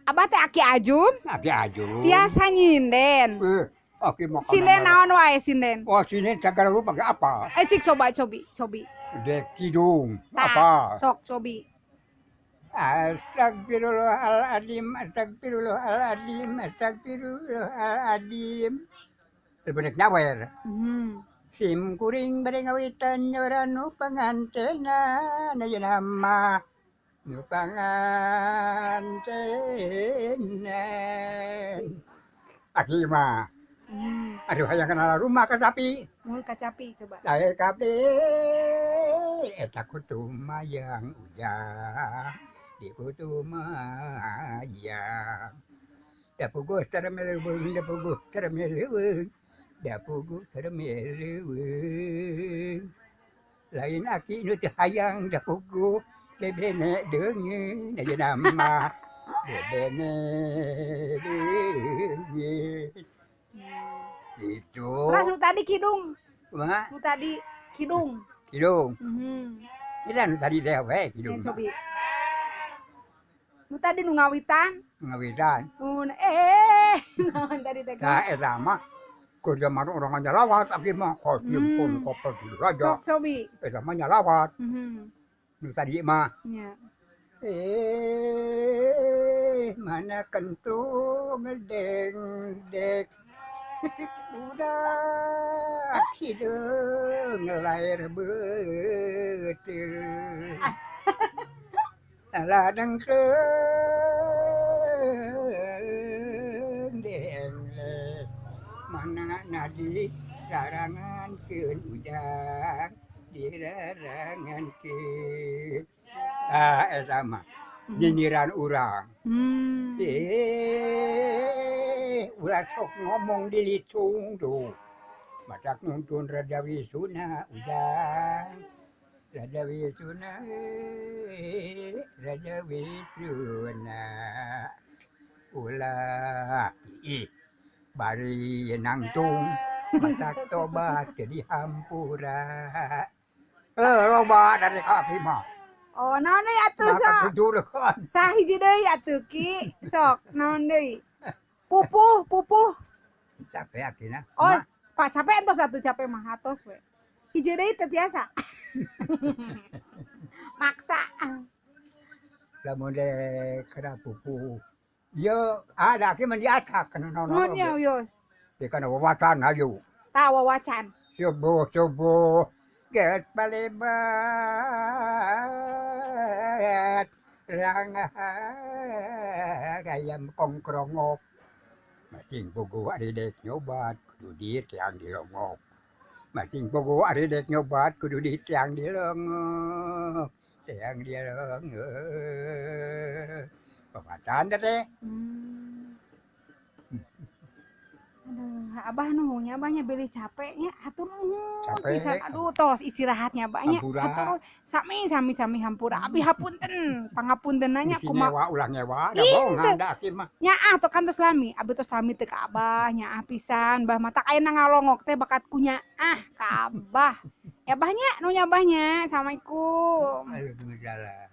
Abah teh aki ajum. Aki ajum. Tiasa nyinden. Aki makan. Sinden naon wae sinden? Oh, sinden segala rupa pakai apa? Cik cobi. Dek kidung. Tah, Apa? sok cobi. Astagfirullahaladzim. Benek nyawer. Sim kuring bareng awitan nyoranu pangantena na nama nu pangantena. Aki mah. Aduh hayang kenal rumah kacapi. Kacapi coba. Dae kape eta kudu mayang ujang. Di kudu mayang. Da puguh tarameleuweung, da puguh tarameleuweung. Da puguh tarameleuweung. Lain aki nu teu hayang da puguh bebene deungeun ayeuna mah bebene deungeun. Itu. Terus nu tadi kidung. Kumaha? Nu tadi kidung. Kidung. Ila nu tadi teh we kidung. Cobi. Nu tadi nu ngawitan. Ngawitan. Naon tadi teh. Nah eta mah ku zaman orang nyalawat aki mah kosim pun koper dulu aja. Sok cobi. Eta mah nyalawat. Nu tadi mah. Nya. Mana kentung deng-dek. Udah hideung lair beuteung. Ladang deng mana nadi rarangankeun ujang dirarangankeun. Eta mah nyinyiran urang. Ulah sok ngomong di litung tuh. Masak nuntun Raja Wisuna ujang. Raja Wisuna. Ulah bari nangtung. Masak tobat jadi hampura. Loba dari kaki mah. Oh, naon deui atuh sok? Sahiji deui atuh Ki. Sok, naon deui? Pupuh. Capek akhirnya. Oh, Pak capek entos atuh capek mah atos we. Hiji deui teu tiasa. Maksa. Lamun de kena pupuh. Ye, ada ki mah diacak kana naon. Mun nya yos. Di kana wawacan ayo. Tah wawacan. Subuh. Get palebat. Gayam kongkrongok. Masing puguh ari dek nyobat kudu diit yang dilongok. Masing puguh ari dek nyobat kudu diit yang dilongok. Yang dilongok. Pemacan teh. Aduh, Abah nuhunnya abahnya beli capeknya hatur nuhun Capek. pisan. Aduh tos istirahatnya abahnya hatur sami hampura. Abi hapunten, pangapuntenanya kumaha ulah nyewa da bohongan da aki mah. Nyaah teu kan tos lami, abi tos lami teh ka Abah, nyaah pisan, bah mata ayeuna ngalongok teh bakat ku nyaah ka Abah. Ya Abahnya, nu nyabahnya. Assalamualaikum. Waalaikumsalam.